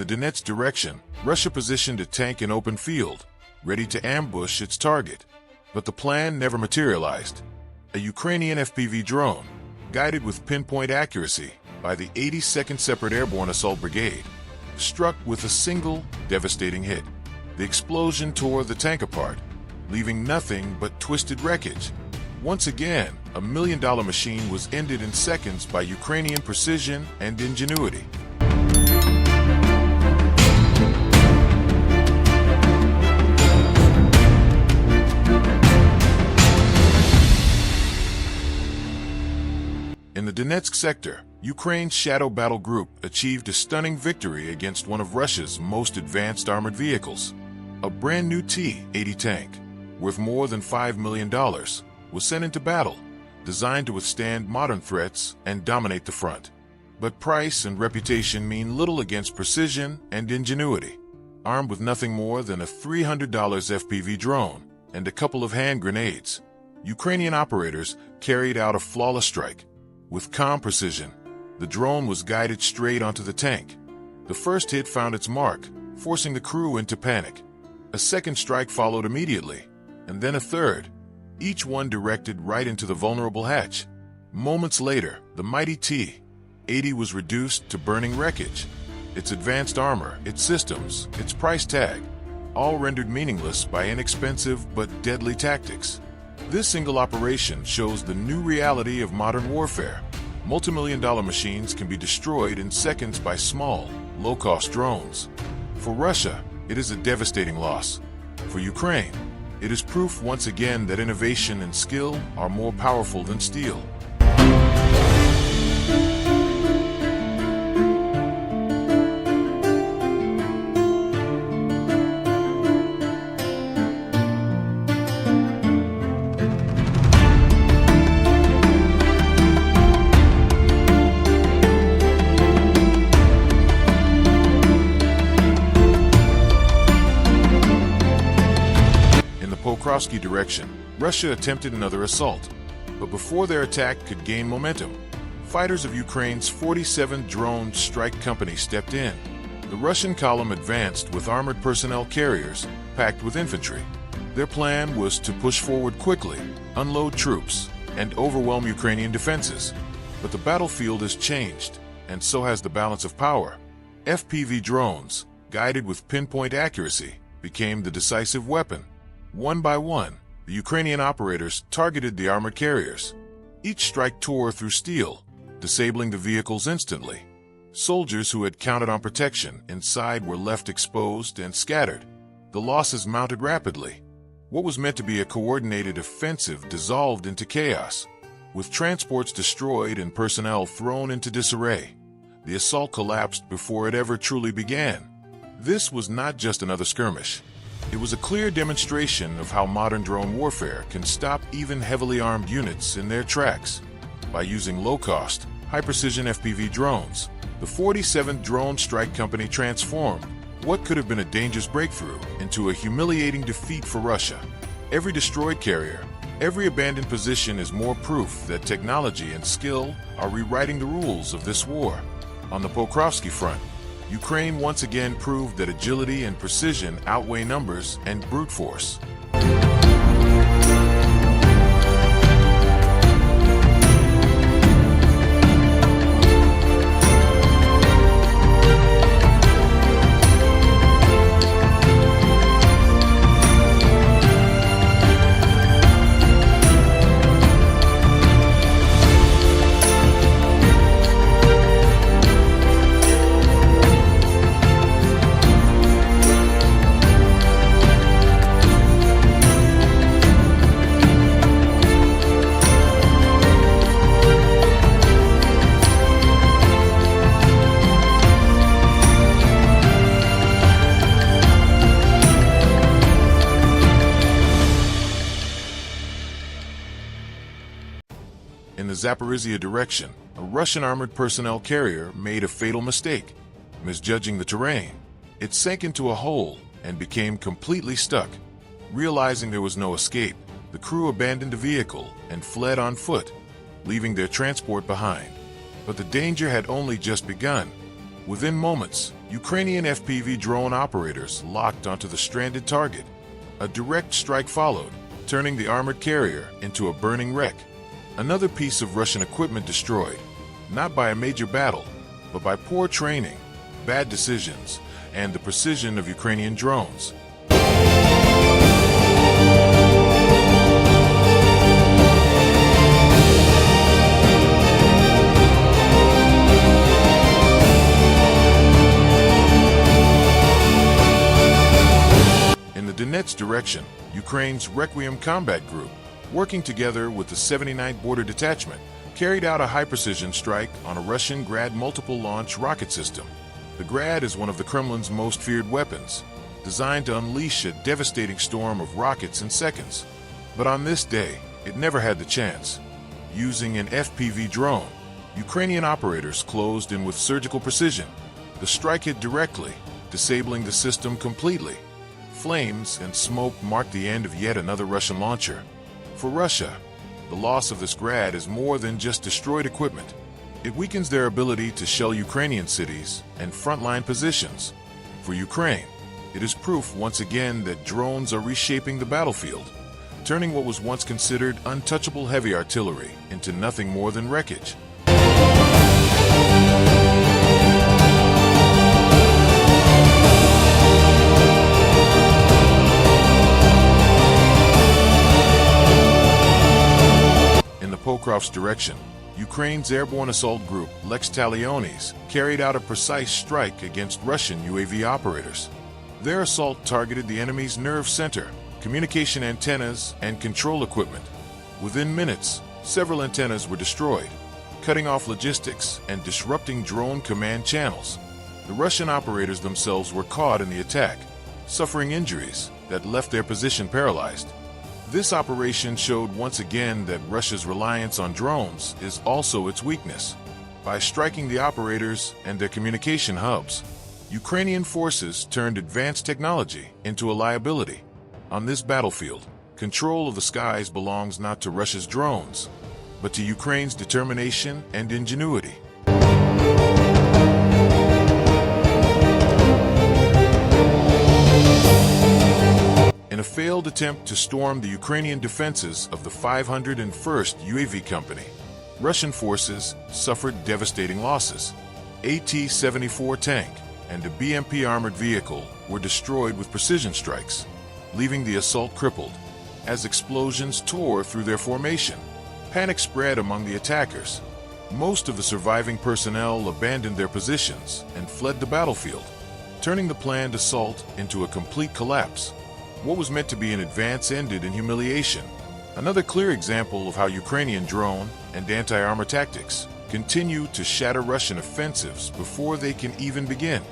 the Donetsk direction, Russia positioned a tank in open field, ready to ambush its target. But the plan never materialized. A Ukrainian FPV drone, guided with pinpoint accuracy by the 82nd Separate Airborne Assault Brigade, struck with a single, devastating hit. The explosion tore the tank apart, leaving nothing but twisted wreckage. Once again, a million-dollar machine was ended in seconds by Ukrainian precision and ingenuity. In the Donetsk sector, Ukraine's Shadow Battle Group achieved a stunning victory against one of Russia's most advanced armored vehicles. A brand new T-80 tank, worth more than $5 million, was sent into battle, designed to withstand modern threats and dominate the front. But price and reputation mean little against precision and ingenuity. Armed with nothing more than a $300 FPV drone and a couple of hand grenades, Ukrainian operators carried out a flawless strike. With calm precision, the drone was guided straight onto the tank. The first hit found its mark, forcing the crew into panic. A second strike followed immediately, and then a third, each one directed right into the vulnerable hatch. Moments later, the mighty T-80 was reduced to burning wreckage. Its advanced armor, its systems, its price tag, all rendered meaningless by inexpensive but deadly tactics. This single operation shows the new reality of modern warfare. Multi-million-dollar machines can be destroyed in seconds by small, low-cost drones. For Russia, it is a devastating loss. For Ukraine, it is proof once again that innovation and skill are more powerful than steel. Pokrovsky direction, Russia attempted another assault, but before their attack could gain momentum, fighters of Ukraine's 47th Drone Strike Company stepped in. The Russian column advanced with armored personnel carriers packed with infantry. Their plan was to push forward quickly, unload troops, and overwhelm Ukrainian defenses. But the battlefield has changed, and so has the balance of power. FPV drones, guided with pinpoint accuracy, became the decisive weapon. One by one, the Ukrainian operators targeted the armored carriers. Each strike tore through steel, disabling the vehicles instantly. Soldiers who had counted on protection inside were left exposed and scattered. The losses mounted rapidly. What was meant to be a coordinated offensive dissolved into chaos. With transports destroyed and personnel thrown into disarray, the assault collapsed before it ever truly began. This was not just another skirmish. It was a clear demonstration of how modern drone warfare can stop even heavily armed units in their tracks. By using low-cost, high-precision FPV drones, the 47th Drone Strike Company transformed what could have been a dangerous breakthrough into a humiliating defeat for Russia. Every destroyed carrier, every abandoned position is more proof that technology and skill are rewriting the rules of this war. On the Pokrovsky front, Ukraine once again proved that agility and precision outweigh numbers and brute force. In the Zaporizhia direction, a Russian armored personnel carrier made a fatal mistake. Misjudging the terrain, it sank into a hole and became completely stuck. Realizing there was no escape, the crew abandoned the vehicle and fled on foot, leaving their transport behind. But the danger had only just begun. Within moments, Ukrainian FPV drone operators locked onto the stranded target. A direct strike followed, turning the armored carrier into a burning wreck. Another piece of Russian equipment destroyed, not by a major battle, but by poor training, bad decisions, and the precision of Ukrainian drones. In the Donetsk direction, Ukraine's Requiem Combat Group, working together with the 79th Border Detachment, carried out a high-precision strike on a Russian Grad multiple-launch rocket system. The Grad is one of the Kremlin's most feared weapons, designed to unleash a devastating storm of rockets in seconds. But on this day, it never had the chance. Using an FPV drone, Ukrainian operators closed in with surgical precision. The strike hit directly, disabling the system completely. Flames and smoke marked the end of yet another Russian launcher. For Russia, the loss of this Grad is more than just destroyed equipment. It weakens their ability to shell Ukrainian cities and frontline positions. For Ukraine, it is proof once again that drones are reshaping the battlefield, turning what was once considered untouchable heavy artillery into nothing more than wreckage. Pokrov's direction, Ukraine's airborne assault group, Lex Talionis, carried out a precise strike against Russian UAV operators. Their assault targeted the enemy's nerve center, communication antennas, and control equipment. Within minutes, several antennas were destroyed, cutting off logistics and disrupting drone command channels. The Russian operators themselves were caught in the attack, suffering injuries that left their position paralyzed. This operation showed once again that Russia's reliance on drones is also its weakness. By striking the operators and their communication hubs, Ukrainian forces turned advanced technology into a liability. On this battlefield, control of the skies belongs not to Russia's drones, but to Ukraine's determination and ingenuity. In a failed attempt to storm the Ukrainian defenses of the 501st UAV Company, Russian forces suffered devastating losses. A T-74 tank and a BMP armored vehicle were destroyed with precision strikes, leaving the assault crippled. As explosions tore through their formation, panic spread among the attackers. Most of the surviving personnel abandoned their positions and fled the battlefield, turning the planned assault into a complete collapse. What was meant to be an advance ended in humiliation. Another clear example of how Ukrainian drone and anti-armor tactics continue to shatter Russian offensives before they can even begin.